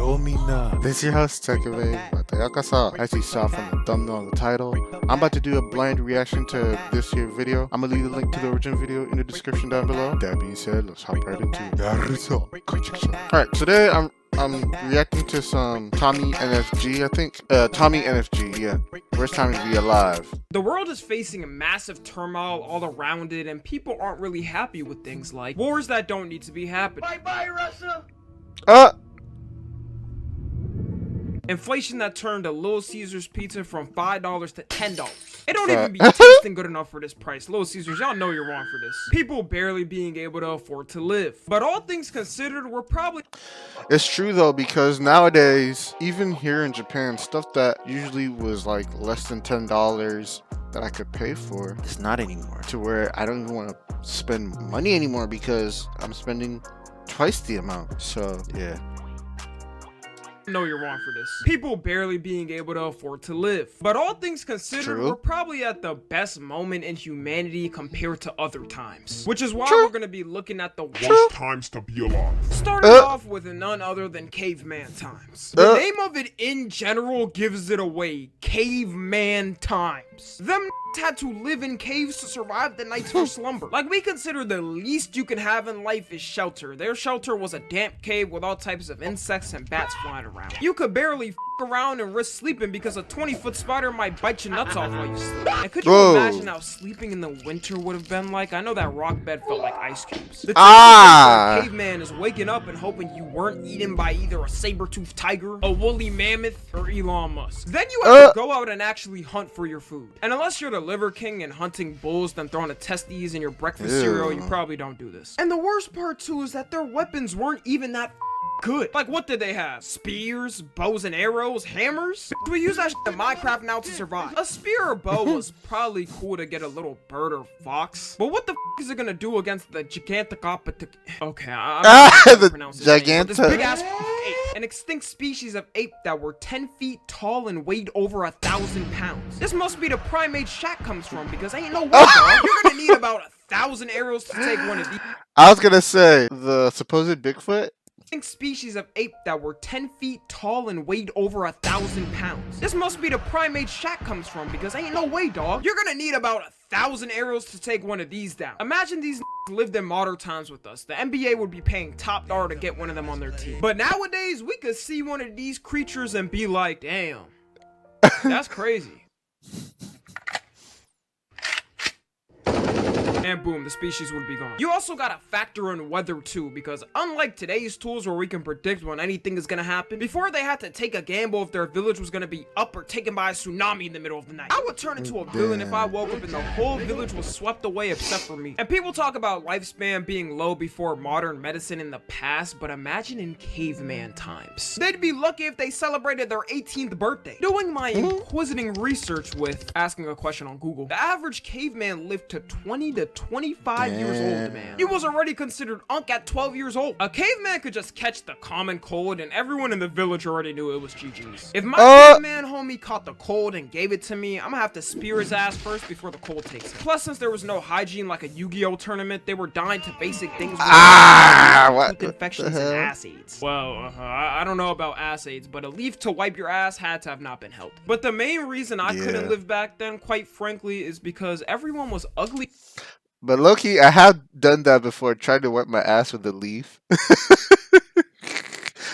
Tomina. This is your host, Tekeve. As you saw from the thumbnail and the title, I'm about to do a blind reaction to this here video. I'm gonna leave the link to the original video in the description down below. That being said, let's hop right into it. Alright, today I'm reacting to some TommyNFG, I think. TommyNFG, yeah. First time to be alive. The world is facing a massive turmoil all around it, and people aren't really happy with things like wars that don't need to be happening. Bye-bye, Russia! Inflation that turned a Little Caesars pizza from $5 to $10. It don't even be tasting good enough for this price. Little Caesars, y'all know you're wrong for this. People barely being able to afford to live. But all things considered, we're probably... It's true though, because nowadays, even here in Japan, stuff that usually was like less than $10 that I could pay for is not anymore. To where I don't even want to spend money anymore because I'm spending twice the amount. So yeah. know you're wrong for this. People barely being able to afford to live. But all things considered, we're probably at the best moment in humanity compared to other times. Which is why we're gonna be looking at the worst times to be alive. Starting off with none other than caveman times. The name of it in general gives it away. Caveman times. Them had to live in caves to survive the nights for slumber. Like, we consider the least you can have in life is shelter. Their shelter was a damp cave with all types of insects and bats flying around. You could barely around and risk sleeping because a 20-foot spider might bite your nuts off while you sleep. And could you imagine how sleeping in the winter would have been like? I know that rock bed felt like ice cubes. The caveman is waking up and hoping you weren't eaten by either a saber-toothed tiger, a woolly mammoth, or Elon Musk. Then you have to go out and actually hunt for your food. And unless you're the liver king and hunting bulls then throwing a testes in your breakfast cereal, you probably don't do this. And the worst part too is that their weapons weren't even that good. Like, what did they have? Spears, bows and arrows, hammers? We use that shit in Minecraft now to survive. A spear or bow was probably cool to get a little bird or fox, but what the is it gonna do against the Gigantopithecus? Okay, I'm not pronounce this name, this big ass ape, an extinct species of ape that were 10 feet tall and weighed over 1,000 pounds. This must be the primate Shaq comes from, because ain't no way, dog. You're gonna need about 1,000 arrows to take one of these. I was gonna say the supposed Bigfoot. Species of ape that were 10 feet tall and weighed over 1,000 pounds. This must be the primate Shaq comes from, because ain't no way, dog. You're gonna need about 1,000 arrows to take one of these down. Imagine these lived in modern times with us. The NBA would be paying top dollar to get one of them on their team. But nowadays, we could see one of these creatures and be like, damn, that's crazy. And boom, the species would be gone. You also gotta factor in weather too, because unlike today's tools where we can predict when anything is gonna happen, before they had to take a gamble if their village was gonna be up or taken by a tsunami in the middle of the night. I would turn into a villain if I woke up and the whole village was swept away except for me. And people talk about lifespan being low before modern medicine in the past, but imagine in caveman times. They'd be lucky if they celebrated their 18th birthday. Doing my inquisiting research with asking a question on Google, the average caveman lived to 20 to 25 years old, man. He was already considered unk at 12 years old. A caveman could just catch the common cold and everyone in the village already knew it was GG's. If my caveman homie caught the cold and gave it to me, I'm gonna have to spear his ass first before the cold takes him. Plus, since there was no hygiene like a Yu-Gi-Oh tournament, they were dying to basic things with infections and ass aids. Well, I don't know about ass aids, but a leaf to wipe your ass had to have not been healthy. But the main reason I couldn't live back then, quite frankly, is because everyone was ugly. But low-key, I have done that before, tried to wipe my ass with a leaf.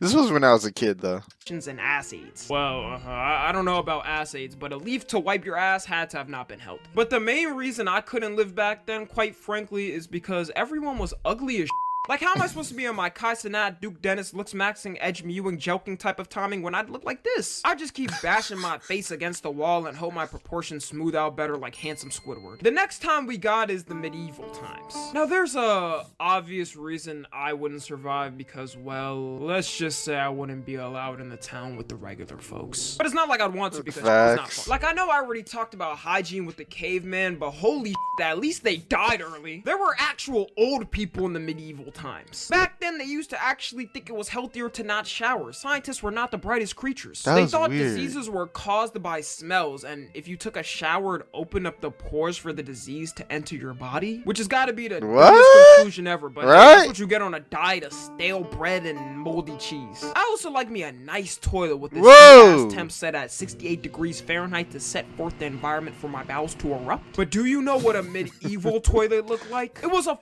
This was when I was a kid, though. And ass aids. Well, I don't know about ass aids, but a leaf to wipe your ass had to have not been healthy. But the main reason I couldn't live back then, quite frankly, is because everyone was ugly as Like, how am I supposed to be on my Kai Cenat, Duke Dennis, looks maxing, edge mewing, joking type of timing when I'd look like this? I just keep bashing my face against the wall and hope my proportions smooth out better like handsome Squidward. The next time we got is the medieval times. Now, there's a obvious reason I wouldn't survive because, well, let's just say I wouldn't be allowed in the town with the regular folks. But it's not like I'd want to because it's not fun. Like, I know I already talked about hygiene with the caveman, but holy shit, at least they died early. There were actual old people in the medieval times. Back then, they used to actually think it was healthier to not shower. Scientists were not the brightest creatures. That They was thought weird. diseases were caused by smells, and if you took a shower, it opened up the pores for the disease to enter your body, which has got to be the dumbest conclusion ever, but that's what you get on a diet of stale bread and moldy cheese. I also like me a nice toilet with this heat-ass temp set at 68 degrees Fahrenheit to set forth the environment for my bowels to erupt. But do you know what a medieval toilet looked like? It was a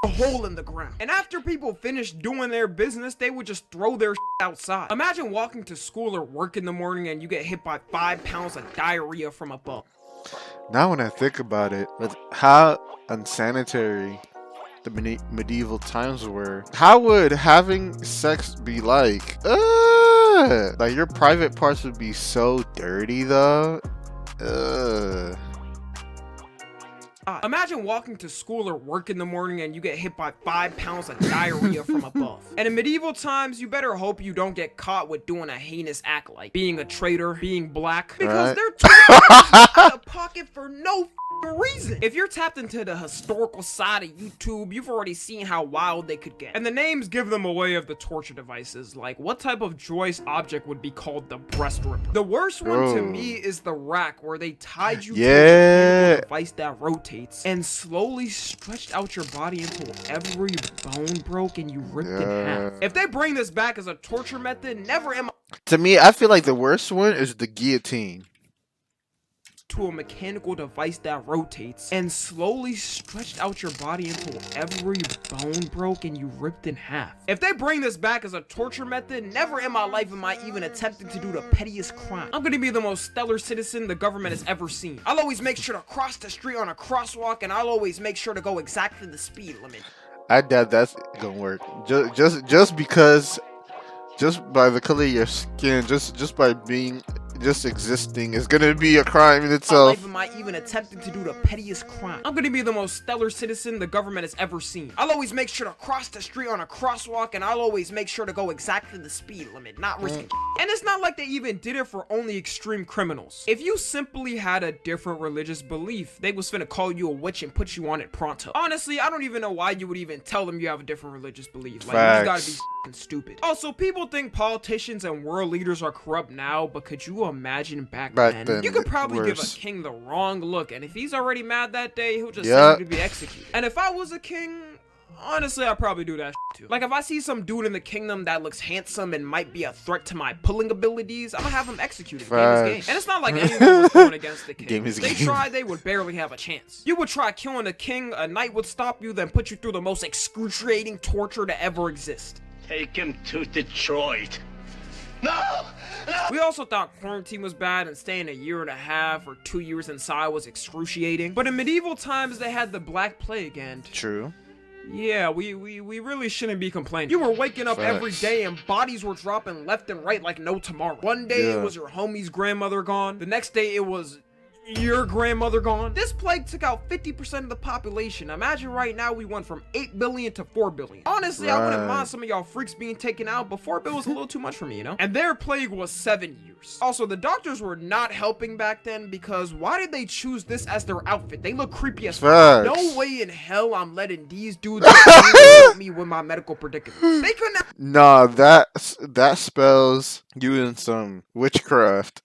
hole in the ground. And after people finished doing their business, they would just throw their outside. Imagine walking to school or work in the morning and you get hit by 5 pounds of diarrhea from a bug. Now when I think about it, with how unsanitary the medieval times were, how would having sex be like? Like your private parts would be so dirty though. Imagine walking to school or work in the morning and you get hit by 5 pounds of diarrhea from above. And in medieval times, you better hope you don't get caught with doing a heinous act like being a traitor, being black, because they're out of pocket for no reason. If you're tapped into the historical side of YouTube, you've already seen how wild they could get. And the names give them away of the torture devices. Like, what type of joyous object would be called the breast ripper? The worst one to me is the rack, where they tied you to a device that rotates and slowly stretched out your body until every bone broke and you ripped in half. If they bring this back as a torture method, never am I To me, I feel like the worst one is the guillotine. To a mechanical device that rotates and slowly stretched out your body until every bone broke and you ripped in half. If they bring this back as a torture method, never in my life am I even attempting to do the pettiest crime. I'm gonna be the most stellar citizen the government has ever seen. I'll always make sure to cross the street on a crosswalk, and I'll always make sure to go exactly the speed limit. I doubt that's gonna work. Just because, just by the color of your skin, just by being, just existing is gonna be a crime in itself. Life am I even attempting to do the pettiest crime? I'm gonna be the most stellar citizen the government has ever seen. I'll always make sure to cross the street on a crosswalk, and I'll always make sure to go exactly the speed limit, not risking. And it's not like they even did it for only extreme criminals. If you simply had a different religious belief, they was finna call you a witch and put you on it pronto. Honestly, I don't even know why you would even tell them you have a different religious belief. Like, you gotta be stupid. Also, people think politicians and world leaders are corrupt now, but could you imagine back then? You could probably give a king the wrong look, and if he's already mad that day, he'll just send you to be executed. And if I was a king, honestly, I'd probably do that too. Like, if I see some dude in the kingdom that looks handsome and might be a threat to my pulling abilities, I'm gonna have him executed. Game is game. And it's not like anyone was going against the king. If they tried, they would barely have a chance. You would try killing a king, a knight would stop you, then put you through the most excruciating torture to ever exist. Take him to Detroit. No! We also thought quarantine was bad, and staying 1.5 years or 2 years inside was excruciating. But in medieval times, they had the Black Plague, and true. Yeah, we really shouldn't be complaining. You were waking up every day and bodies were dropping left and right like no tomorrow. One day it was your homie's grandmother gone. The next day it was your grandmother gone. This plague took out 50% of the population. Imagine right now we went from 8 billion to 4 billion. Honestly, I wouldn't mind some of y'all freaks being taken out, but 4 billion was a little too much for me, you know? And their plague was 7 years. Also, the doctors were not helping back then, because why did they choose this as their outfit? They look creepy as fuck. No way in hell I'm letting these dudes help me with my medical predicaments. They couldn't. Nah, that spells you in some witchcraft.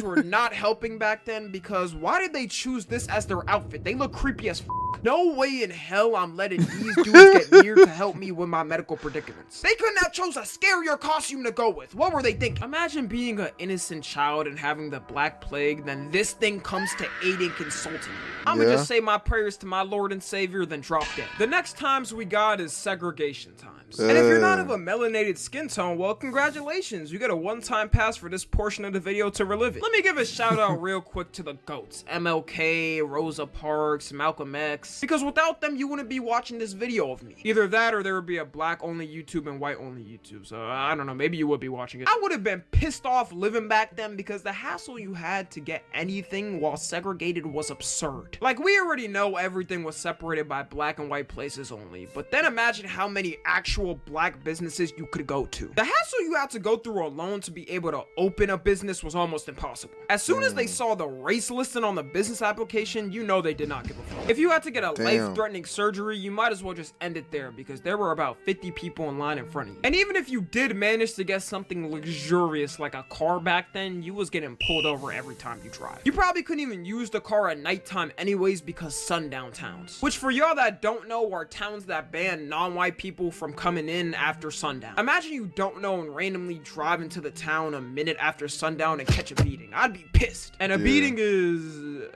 Were not helping back then, because why did they choose this as their outfit? They look creepy as No way in hell I'm letting these dudes get near to help me with my medical predicaments. They couldn't have chose a scarier costume to go with. What were they thinking? Imagine being an innocent child and having the Black Plague, then this thing comes to aid and consulting you. I'm gonna just say my prayers to my Lord and Savior, then drop dead. The next times we got is segregation times. And if you're not of a melanated skin tone, well, congratulations. You get a one-time pass for this portion of the video to relive it. Let me give a shout out real quick to the GOATs. MLK, Rosa Parks, Malcolm X. Because without them, you wouldn't be watching this video of me. Either that or there would be a black-only YouTube and white-only YouTube. So, I don't know, maybe you would be watching it. I would have been pissed off living back then, because the hassle you had to get anything while segregated was absurd. Like, we already know everything was separated by black and white places only, but then imagine how many actual black businesses you could go to. The hassle you had to go through alone to be able to open a business was was almost impossible. As soon as they saw the race listed on the business application, you know they did not give a fuck. If you had to get a life-threatening surgery, you might as well just end it there, because there were about 50 people in line in front of you. And even if you did manage to get something luxurious like a car back then, you was getting pulled over every time you drive. You probably couldn't even use the car at nighttime anyways, because sundown towns, which for y'all that don't know are towns that ban non-white people from coming in after sundown. Imagine you don't know and randomly drive into the town a minute after sundown and catch a beating. I'd be pissed. And a beating is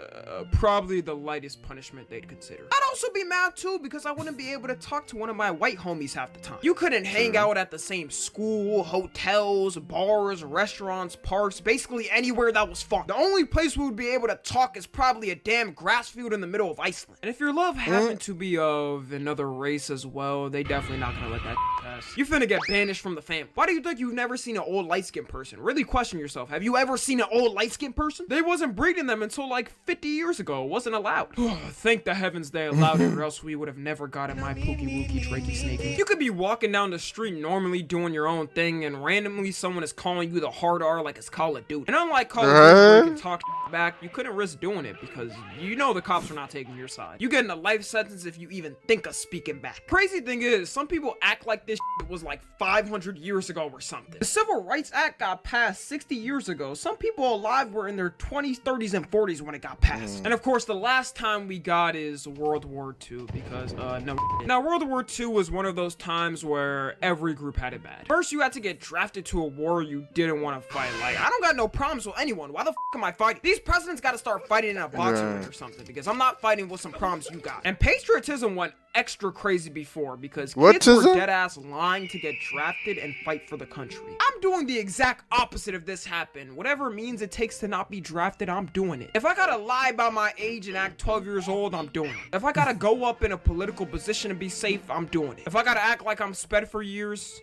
probably the lightest punishment they'd consider. I'd also be mad too, because I wouldn't be able to talk to one of my white homies half the time. You couldn't hang out at the same school, hotels, bars, restaurants, parks, basically anywhere that was fun. The only place we would be able to talk is probably a damn grass field in the middle of Iceland. And if your love happened to be of another race as well, they definitely not gonna let that pass. You finna get banished from the family. Why do you think you've never seen an old light-skinned person? Really question yourself. Have you ever seen an old light-skinned person? They wasn't breeding them until like 50 years ago. It wasn't allowed. Thank the heavens they allowed it, or else we would have never gotten my pookie wookie drakey snakey. You could be walking down the street normally doing your own thing, and randomly someone is calling you the hard R like it's Call of Duty. And unlike Call of Duty where you can talk back, you couldn't risk doing it because you know the cops are not taking your side. You getting a life sentence if you even think of speaking back. Crazy thing is, some people act like this was like 500 years ago or something. The Civil Rights Act got passed 60 years ago. Some people alive were in their 20s, 30s, and 40s when it got passed. And of course, the last time we got is World War II, because no. Now, World War II was one of those times where every group had it bad. First, you had to get drafted to a war you didn't want to fight. Like, I don't got no problems with anyone. Why the f am I fighting? These presidents got to start fighting in a boxing ring or something, because I'm not fighting with some problems you got. And patriotism went extra crazy before, because kids were dead ass lying to get drafted and fight for the country. I'm doing the exact opposite of this happen. Whatever means it takes to not be drafted, I'm doing it. If I gotta lie about my age and act 12 years old, I'm doing it. If I gotta go up in a political position to be safe, I'm doing it. If I gotta act like I'm sped for years,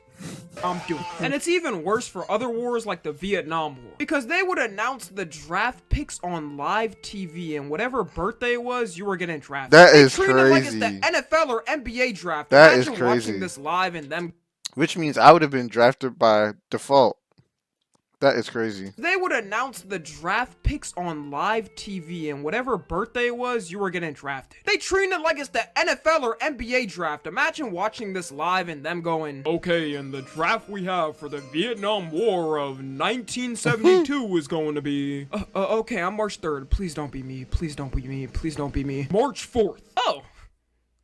I'm doing it. And it's even worse for other wars like the Vietnam War, because they would announce the draft picks on live TV, and whatever birthday it was, you were getting drafted. That they is treated it like it's crazy. the NFL or NBA draft. That Imagine is crazy. watching this live and them. Which means I would have been drafted by default. That is crazy. They would announce the draft picks on live TV, and whatever birthday it was, you were getting drafted. They treat it like it's the NFL or NBA draft. Imagine watching this live and them going, okay, and the draft we have for the Vietnam War of 1972 is going to be... okay, I'm March 3rd. Please don't be me. Please don't be me. Please don't be me. March 4th. Oh.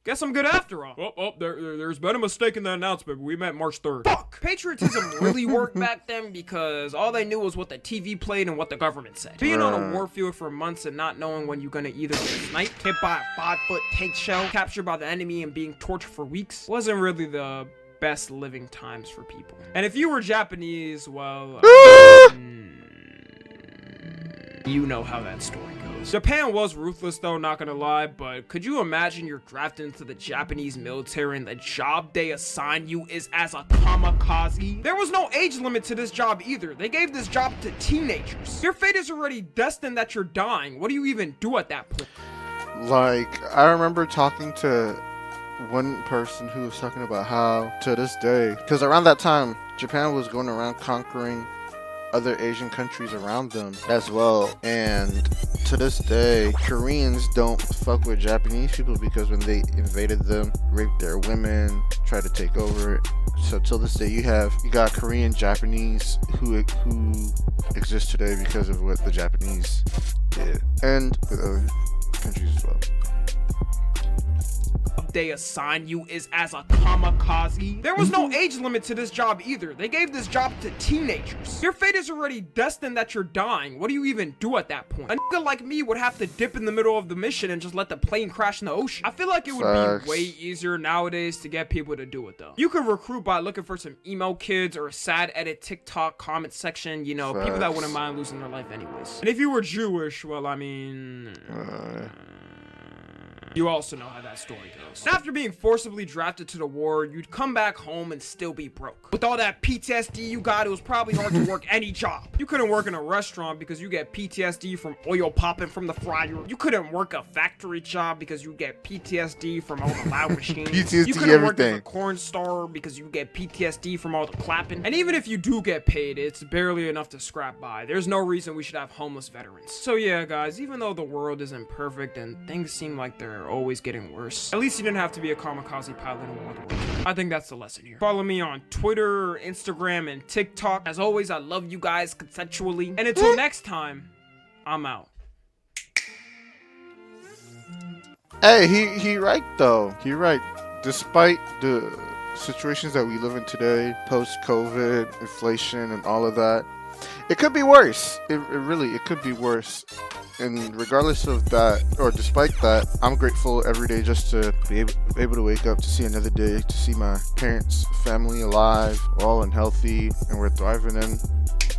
Guess I'm good after all. There's been a mistake in the announcement. We meant March 3rd. Fuck! Patriotism really worked back then, because all they knew was what the TV played and what the government said. Being on a warfield for months and not knowing when you're gonna either get sniped, hit by a 5-foot tank shell, captured by the enemy, and being tortured for weeks wasn't really the best living times for people. And if you were Japanese, well, you know how that story goes. Japan was ruthless though, not gonna lie, but could you imagine you're drafted into the Japanese military and the job they assign you is as a kamikaze? There was no age limit to this job either. They gave this job to teenagers. Your fate is already destined that you're dying. What do you even do at that point? Like, I remember talking to one person who was talking about how to this day, because around that time, Japan was going around conquering other Asian countries around them as well, and to this day Koreans don't fuck with Japanese people, because when they invaded them, raped their women, tried to take over it. So till this day you got Korean Japanese who exist today because of what the Japanese did, and with other countries as well. They assign you is as a kamikaze. There was no age limit to this job either. They gave this job to teenagers. Your fate is already destined that you're dying. What do you even do at that point? A nigga like me would have to dip in the middle of the mission and just let the plane crash in the ocean. I feel like it would be way easier nowadays to get people to do it though. You could recruit by looking for some emo kids or a sad edit TikTok comment section, you know, people that wouldn't mind losing their life anyways. And if you were Jewish, well, I mean... You also know how that story goes. And after being forcibly drafted to the war, you'd come back home and still be broke. With all that PTSD you got, it was probably hard to work any job. You couldn't work in a restaurant because you get PTSD from oil popping from the fryer. You couldn't work a factory job because you get PTSD from all the loud machines. PTSD You couldn't work as everything. a corn star because you get PTSD from all the clapping. And even if you do get paid, it's barely enough to scrap by. There's no reason we should have homeless veterans. So yeah, guys, even though the world isn't perfect and things seem like they're always getting worse, at least you didn't have to be a kamikaze pilot in World War II. I think that's the lesson here. Follow me on Twitter, Instagram, and TikTok. As always, I love you guys consensually. And until next time, I'm out. Hey, he right though. He right. Despite the situations that we live in today, post-COVID, inflation, and all of that, it could be worse. It could be worse. And regardless of that, or despite that, I'm grateful every day just to be able to wake up to see another day, to see my parents, family alive, all and healthy, and we're thriving. And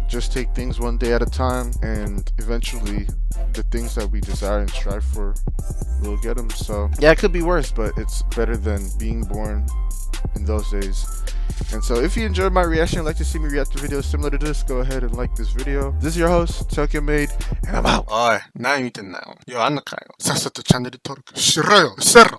just take things one day at a time, and eventually the things that we desire and strive for, we'll get them. So yeah, it could be worse, but it's better than being born in those days. And so if you enjoyed my reaction and like to see me react to videos similar to this, go ahead and like this video. This is your host, TommyNFG, and I'm out. 어이, 나 이제 나요. 요 안 나가요. 사서도 채널登録 싫어요. 싫어.